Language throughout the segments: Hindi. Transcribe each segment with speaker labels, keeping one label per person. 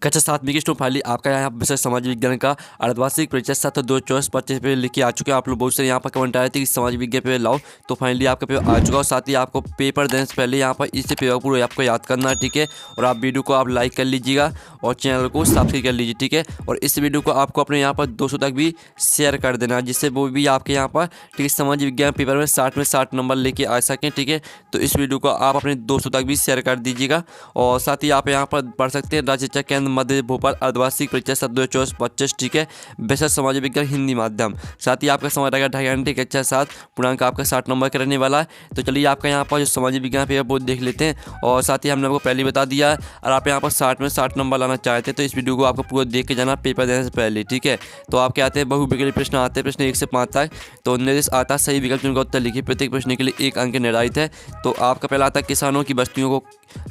Speaker 1: कक्षा 7 की स्टूडेंट फाइनली आपका यहाँ विषय समाज विज्ञान का अर्धवार्षिक परीक्षा 7/2/24/25 पे लिख के आ चुके हैं। आप लोग बहुत सारे यहाँ पर कमेंट आए थे कि समाज विज्ञान पे लाओ, तो फाइनली आपका पेपर आ चुका है। और साथ ही आपको पेपर देने से पहले यहाँ पर इस पेपर पूरा आपको याद करना है, ठीक है। और आप वीडियो को आप लाइक कर लीजिएगा और चैनल को सब्सक्राइब कर लीजिए, ठीक है। और इस वीडियो को आपको अपने यहाँ पर 200 तक भी शेयर कर देना है, जिससे वो भी आपके यहाँ पर, ठीक है, समाज विज्ञान पेपर में 60 नंबर लेके आ सकें, ठीक है। तो इस वीडियो को आप अपने 200 तक भी शेयर कर दीजिएगा। और साथ ही आप यहाँ पर पढ़ सकते हैं राज्य शिक्षा केंद्र मध्य भोपाल अर्धवार्षिक परीक्षा 7/2/24/25, ठीक है। विषय समाज विज्ञान हिंदी माध्यम। साथ ही आपका समय रहेगा 2.5 घंटे, कक्षा 7 पूर्णांक आपका 60 नंबर का रहने वाला है। तो चलिए आपका यहाँ पर जो समाज विज्ञान पेपर वो देख लेते हैं। और साथ ही हमने आपको पहले बता दिया है, और आप यहाँ पर 60 में 60 नंबर लाना चाहते हैं तो इस वीडियो को आपको पूरा देख के जाना पेपर देने से पहले, ठीक है। तो आपके आते हैं बहुविकल्पी प्रश्न आते हैं, प्रश्न 1 से 5 तक। तो निर्देश आता है सही विकल्प चुनकर उत्तर लिखिए, प्रत्येक प्रश्न के लिए 1 अंक निर्धारित है। तो आपका पहला आता है किसानों की बस्तियों को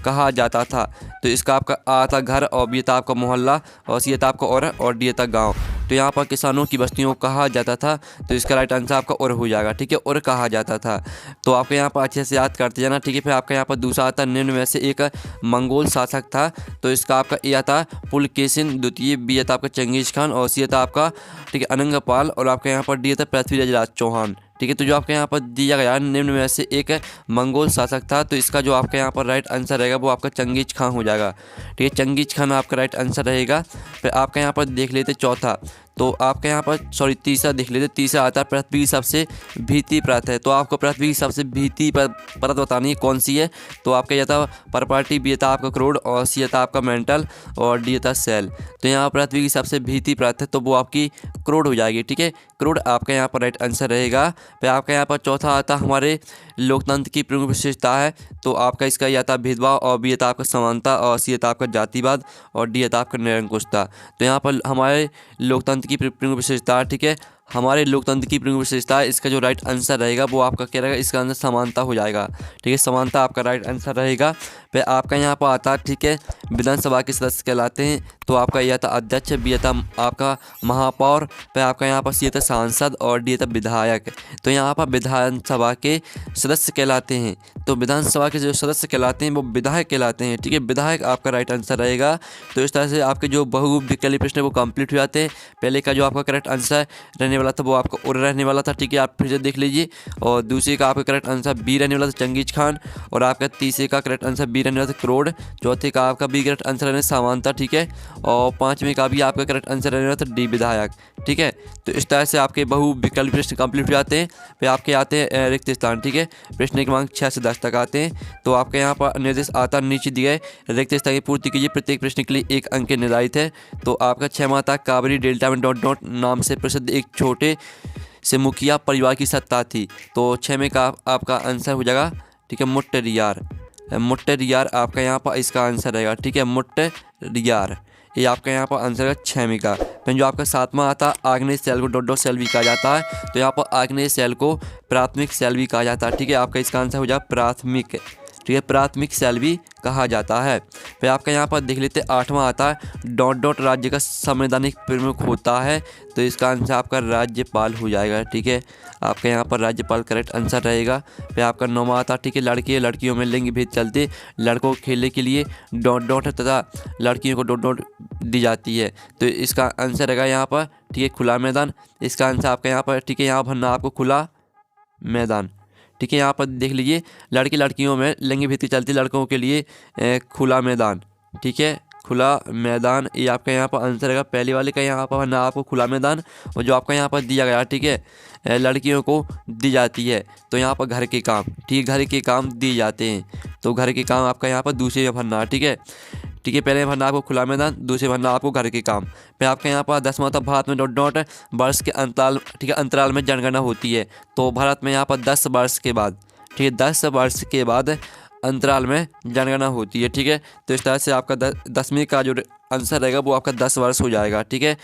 Speaker 1: कहा जाता था। तो इसका आपका आ था घर, और बी था आपका मोहल्ला, और सी था आपका और डी था गांव। तो यहाँ पर किसानों की बस्तियों को कहा जाता था, तो इसका राइट आंसर आपका और हो जाएगा, ठीक है। और कहा जाता था, तो आपके यहाँ पर अच्छे से याद करते जाना, ठीक है। फिर आपका यहाँ पर दूसरा आता निम्न में से एक मंगोल शासक था। तो इसका आपका ए आता पुलकेशिन द्वितीय, बी था आपका चंगेज खान, और सी था आपका, ठीक है, अनंगपाल, और आपका यहाँ पर डी था पृथ्वीराज चौहान, ठीक है। तो जो आपके यहाँ पर दिया गया निम्न में से एक मंगोल शासक था, तो इसका जो आपका यहाँ पर राइट आंसर रहेगा वो आपका चंगेज खान हो जाएगा, ठीक है। चंगेज खान आपका राइट आंसर रहेगा। फिर आपका यहाँ पर देख लेते चौथा, तो आपके यहाँ पर तीसरा देख लेते। तीसरा आता है पृथ्वी की सबसे भीति परत है। तो आपको पृथ्वी की सबसे भीति परत बतानी है कौन सी है। तो आपका यह था परपाटी, बी था आपका क्रोड, और सी था आपका मेंटल, और डी था सेल। तो यहाँ पृथ्वी की सबसे भीति परत है, तो वो आपकी क्रोड हो जाएगी, ठीक है। क्रोड आपका यहाँ पर राइट आंसर रहेगा। फिर आपका यहाँ पर चौथा आता हमारे लोकतंत्र की प्रमुख विशेषता है। तो आपका इसका यह था भेदभाव, और बी था आपका समानता, और सी था आपका जातिवाद, और डी था आपका निरंकुशता। तो यहाँ पर हमारे लोकतंत्र की प्रमुख विशेषता, ठीक है, हमारे लोकतंत्र की प्रमुख विशेषता है। इसका जो राइट आंसर रहेगा वो आपका क्या रहेगा, इसका आंसर समानता हो जाएगा, ठीक है। समानता आपका राइट आंसर रहेगा। फिर आपका यहाँ पर आता है, ठीक है, विधानसभा के सदस्य कहलाते हैं। तो आपका यह था अध्यक्ष, बी था आपका महापौर, फिर आपका यहाँ पर सी था सांसद, और डी था विधायक। तो यहाँ पर विधानसभा के सदस्य कहलाते हैं। तो विधानसभा के जो सदस्य कहलाते हैं वो विधायक कहलाते हैं, ठीक है। विधायक आपका राइट आंसर रहेगा। तो इस तरह से आपके जो बहुविकल्पी प्रश्न वो कंप्लीट हो जाते हैं। पहले का जो आपका करेक्ट आंसर रहने वाला था वो आपका और रहने वाला था, ठीक है, आप फिर से देख लीजिए। और दूसरे का आपका करेक्ट आंसर बी रहने वाला था चंगेज खान, और आपका तीसरे का करेक्ट आंसर बी रहने वाला था क्रोड, चौथे का आपका बी करेक्ट आंसर रहने समानता, ठीक है। और पाँचवें का भी आपका करेक्ट आंसर रहने वाला था डी विधायक, ठीक है। तो इस तरह से आपके बहुविकल्पी प्रश्न कंप्लीट हो जाते हैं। फिर आपके आते हैं रिक्त स्थान, ठीक है, प्रश्न क्रमांक 6 से 10 तक आते हैं। तो आपके यहाँ पर निर्देश आता नीचे दिए गए रिक्त स्थान की पूर्ति कीजिए, प्रत्येक प्रश्न के लिए 1 अंक निर्धारित है। तो आपका 6वां था कावेरी डेल्टा में ... नाम से प्रसिद्ध एक छोटे से मुखिया परिवार की सत्ता थी। तो 6वें का आपका आंसर हो जाएगा, ठीक है, मुट्टेरियार। मुट्टेरियार आपका यहाँ पर इसका आंसर रहेगा, ठीक है, मुट्टेरियार। ये आपका यहाँ पर आंसर है 6वें का। फिर जो आपका 7वां आता आग्नेय सेल को ... सेल भी कहा जाता है। तो यहाँ पर आग्नेय सेल को प्राथमिक सेल भी कहा जाता है, ठीक है। आपका इसका आंसर हो जाएगा प्राथमिक, ठीक है, प्राथमिक सेल भी कहा जाता है। फिर आपका यहाँ पर देख लेते 8वां आता है ... राज्य का संवैधानिक प्रमुख होता है। तो इसका आंसर आपका राज्यपाल हो जाएगा, ठीक है। आपका यहाँ पर राज्यपाल करेक्ट आंसर रहेगा। फिर आपका 9वां आता, ठीक है, लड़के लड़कियों में लिंग भेद चलते लड़कों को खेलने के लिए ... तथा लड़कियों को ... दी जाती है। तो इसका आंसर रहेगा यहाँ पर, ठीक है, खुला मैदान। इसका आंसर आपका यहाँ पर, ठीक है, यहाँ भरना आपको खुला मैदान, ठीक है। यहाँ पर देख लीजिए लड़के लड़कियों में लिंग भेद चलती लड़कों के लिए खुला मैदान, ठीक है, खुला मैदान। ये आपका यहाँ पर आंसर रहेगा। पहले वाले का यहाँ पर ना आपको खुला मैदान, और जो आपका यहाँ पर दिया गया, ठीक है, लड़कियों को दी जाती है। तो यहाँ पर घर के काम, ठीक है, घर के काम दिए जाते हैं। तो घर के काम आपका यहाँ पर दूसरे में भरना, ठीक है, ठीक है। पहले भरना आपको खुला मैदान, दूसरे भरना आपको घर के काम। फिर आपके यहाँ पर 10वां था भारत में ... वर्ष के अंतराल, ठीक है, अंतराल में जनगणना होती है। तो भारत में यहाँ पर 10 वर्ष के बाद, ठीक है, 10 वर्ष के बाद अंतराल में जनगणना होती है, ठीक है। तो इस तरह से आपका 10वें का जो आंसर रहेगा वो आपका 10 वर्ष हो जाएगा, ठीक है।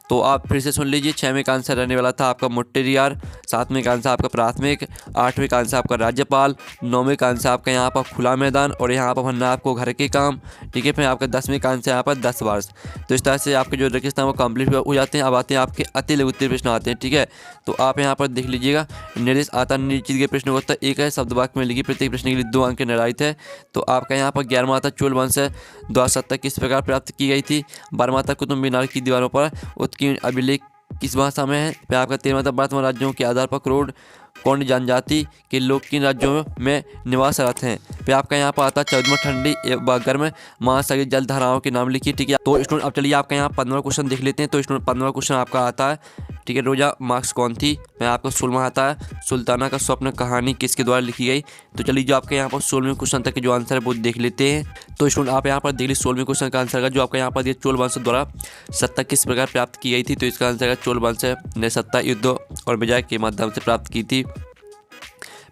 Speaker 1: तो आप फिर से सुन लीजिए, 6वें का आंसर रहने वाला था आपका मुट्टेरियार, 7वें का आंसर आपका प्राथमिक, 8वें का आंसर आपका राज्यपाल, 9वें का आंसर आपका यहाँ पर खुला मैदान, और यहाँ पर भरना आपको घर के काम, ठीक है। फिर आपका 10वें का आंसर यहाँ पर 10 वर्ष। तो इस तरह से आपके जो रिक्त स्थान वो कंप्लीट हो जाते हैं। अब आते हैं आपके अति लघुत्तरीय प्रश्न आते हैं, ठीक है। तो आप यहाँ पर देख लीजिएगा निर्देश आता नीचे दिए प्रश्न का उत्तर 1 है, शब्द वाक्य में लिखिए, प्रत्येक प्रश्न के लिए 2 अंक निर्धारित है। तो आपका यहाँ पर 11वां आता चोल वंश द्वारा सत्ता किस प्रकार प्राप्त की गई गई थी। 12वां था कुतुब मीनार की दीवारों पर उत्कीर्ण अभिलेख किस भाषा में है। फिर आपका 13वां था वर्तमान राज्यों के आधार पर करोड़ कौन जनजाति के लोग किन राज्यों में निवासरत हैं। फिर आपका यहाँ पर आता है 14वां ठंडी व गर्म महासागरीय जल धाराओं के नाम लिखिए। ठीक है, तो स्टूडेंट अब चलिए आपका यहाँ 15वां क्वेश्चन देख लेते हैं। तो स्टूडेंट 15वां क्वेश्चन आपका आता है, ठीक है, रोजा मार्क्स कौन थी। मैं आपको 16वां आता है, सुल्ताना का स्वप्न कहानी किसके द्वारा लिखी गई। तो चलिए जो आपके यहाँ पर 16वें क्वेश्चन तक के जो आंसर है वो देख लेते हैं। तो स्टूडेंट आप यहाँ पर देख लीजिए 16वें क्वेश्चन का आंसर है जो आपका यहाँ पर चोल वंश द्वारा सत्ता किस प्रकार प्राप्त की गई थी। तो इसका आंसर है चोल वंश ने सत्ता युद्ध और विजय के माध्यम से प्राप्त की थी।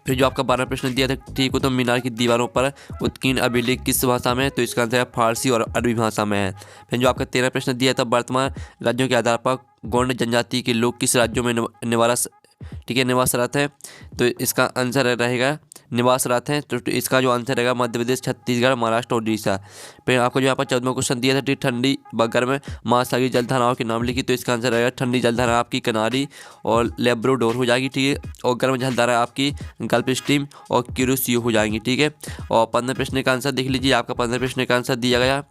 Speaker 1: फिर जो आपका 12वां प्रश्न दिया था, ठीक कुतुब मीनार की दीवारों पर उत्कीर्ण अभिलेख किस भाषा में है। तो इसका आंसर है फारसी और अरबी भाषा में है। फिर जो आपका 13वां प्रश्न दिया था, वर्तमान राज्यों के आधार पर गौंड जनजाति के लोग किस राज्यों में निवासरत है। तो इसका आंसर रहेगा निवासरत हैं। तो इसका जो आंसर रहेगा मध्य प्रदेश, छत्तीसगढ़, महाराष्ट्र और उड़ीसा। फिर आपको जो यहाँ पर 14वां क्वेश्चन दिया था, ठंडी व गर्म महासागरीय जलधाराओं के नाम लिखी। तो इसका आंसर रहेगा ठंडी जलधारा आपकी कनारी और लेब्राडोर हो जाएगी, ठीक है, और गर्म जलधारा आपकी गल्फ स्ट्रीम और क्यूरोसियो हो जाएंगी, ठीक है। और 15वें प्रश्न का आंसर देख लीजिए, आपका 15वें प्रश्न का आंसर दिया गया।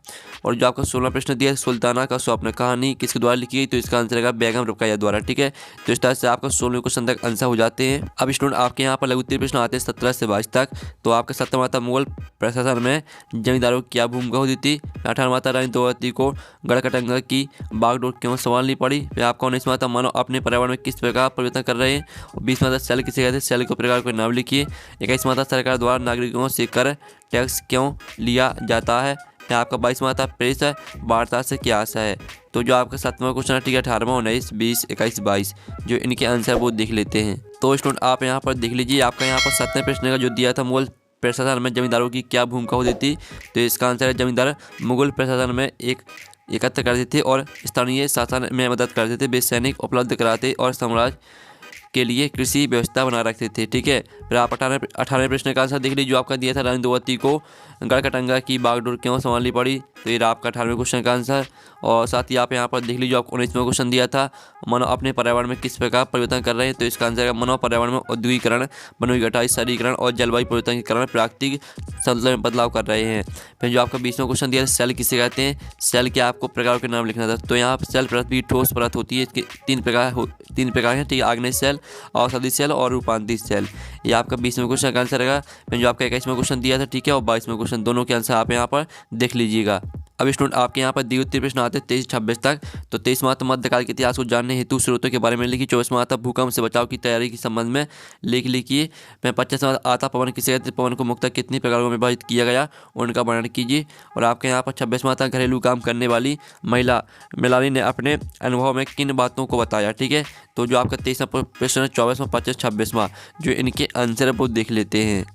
Speaker 1: और जो आपका 16वां प्रश्न दिया, सुल्ताना का स्वप्न कहानी किसके द्वारा लिखी गई। तो इसका आंसर रहेगा बेगम रुकैया द्वारा, ठीक है। तो इस तरह से आपका 16वें क्वेश्चन तक आंसर हो जाते हैं। अब स्टूडेंट आपके यहाँ पर लघु उत्तरीय प्रश्न आते हैं 17 से 22 तक। तो आपका 17वां था, मुगल प्रशासन में जमींदारों की क्या भूमिका होती थी। 18वां था, रानी द्रौपदी को गढ़कटंगा की बागडोर क्यों संभालनी पड़ी। फिर आपका 19वां था, मानव अपने पर्यावरण में किस प्रकार परिवर्तन कर रहे हैं। और 20वां था, सेल किसे कहते हैं, सेल के प्रकार को नाम लिखिए। 21वां था, सरकार द्वारा नागरिकों से कर टैक्स क्यों लिया जाता है। फिर आपका 22वां था, प्रेस वार्ता से क्या आशा है। तो जो आपका 7वां क्वेश्चन है, ठीक है, 18वां, 19, 20, 21, 22 जो इनके आंसर वो देख लेते हैं। तो स्टूडेंट आप यहाँ पर देख लीजिए, आपका यहाँ पर 7वें प्रश्न का जो दिया था, मुगल प्रशासन में जमींदारों की क्या भूमिका होती थी। तो इसका आंसर है जमींदार मुगल प्रशासन में एकत्र करते थे और स्थानीय शासन में मदद करते थे। वे सैनिक उपलब्ध कराते और साम्राज्य के लिए कृषि व्यवस्था बना रखते थे, ठीक है। फिर आप 18वें प्रश्न का आंसर देख लीजिए, जो आपका दिया था, रानी द्रौपदी को गढ़कटंगा की बागडोर क्यों संभालनी पड़ी। तो ये आपका 18वें क्वेश्चन का आंसर। और साथ ही आप यहाँ पर देख लीजिए, जो आपको 19वां क्वेश्चन दिया था, मानव अपने पर्यावरण में किस प्रकार परिवर्तन कर रहे हैं। तो इसका आंसर है मानव पर्यावरण में औद्योगिकरण, वन की कटाई, शहरीकरण और जलवायु परिवर्तन के कारण प्राकृतिक संतुलन में बदलाव कर रहे हैं। फिर जो आपका 20वां क्वेश्चन दिया था, सेल किसे कहते हैं, सेल के आपको प्रकार के नाम लिखना था। तो यहाँ पर सेल परत भी ठोस परत होती है, इसके तीन प्रकार हैं, ठीक है, आग्नेय सेल, औषधि सेल और रूपांतरित सेल। ये आपका 20वें क्वेश्चन का आंसर रहेगा। फिर जो आपका 21वां क्वेश्चन दिया था, ठीक है, और 22वें क्वेश्चन दोनों के आंसर आप यहाँ पर देख लीजिएगा। अब स्टूडेंट आपके यहाँ पर दिए उत्तरीय प्रश्न आते हैं 23-26 तक। तो 23वां था, मध्यकाल के इतिहास को जानने हेतु स्रोतों के बारे में लिखी। 24वां था, भूकंप से बचाव की तैयारी के संबंध में लिखिए। मैं 25वां आता, पवन किसे कहते हैं, पवन को मुख्यतः कितनी प्रकारों में विभाजित किया गया, उनका वर्णन कीजिए। और आपके यहाँ पर 26वां था, घरेलू काम करने वाली महिला मिलानी ने अपने अनुभव में किन बातों को बताया, ठीक है। तो जो आपका 23वां प्रश्न है, 24वां, 25, 26वां जो इनके आंसर है वो देख लेते हैं।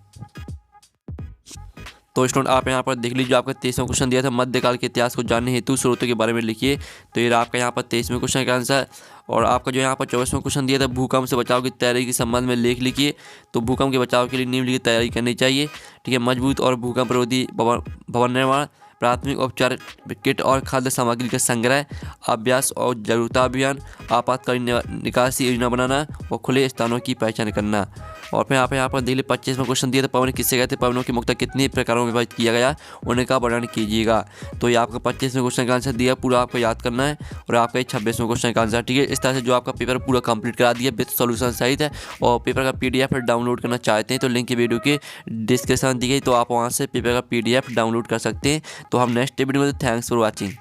Speaker 1: तो स्टूडेंट आप यहाँ पर देख लीजिए, आपका 23वां क्वेश्चन दिया था, मध्यकाल के इतिहास को जानने हेतु स्रोतों के बारे में लिखिए। तो ये आपका यहाँ पर 23वें क्वेश्चन का आंसर। और आपका जो यहाँ पर 24वां क्वेश्चन दिया था, भूकंप से बचाव की तैयारी के संबंध में लेख लिखिए। तो भूकंप के बचाव के लिए निम्नलिखित तैयारी करनी चाहिए, ठीक है, मजबूत और भूकंप रोधी भवन निर्माण, प्राथमिक उपचार किट और खाद्य सामग्री का संग्रह, अभ्यास और जागरूकता अभियान, आपातकालीन निकासी योजना बनाना और खुले स्थानों की पहचान करना। और फिर आप यहाँ पर दिल्ली 25वां क्वेश्चन दिया था, पवन किससे कहते हैं, पवनों की मुख्यतः कितने प्रकारों में विभाजित किया गया, उनका वर्णन कीजिएगा। तो ये आपका 25वें क्वेश्चन का आंसर दिया, पूरा आपको याद करना है। और आपका ये 26वें क्वेश्चन का आंसर, ठीक है। इस तरह से जो आपका पेपर पूरा कंप्लीट करा दिया विद सॉल्यूशन सहित है। और पेपर का PDF डाउनलोड करना चाहते हैं तो लिंक वीडियो के डिस्क्रिप्शन दी गई, तो आप वहाँ से पेपर का PDF डाउनलोड कर सकते हैं। तो हम नेक्स्ट वीडियो में, थैंक्स फॉर वॉचिंग।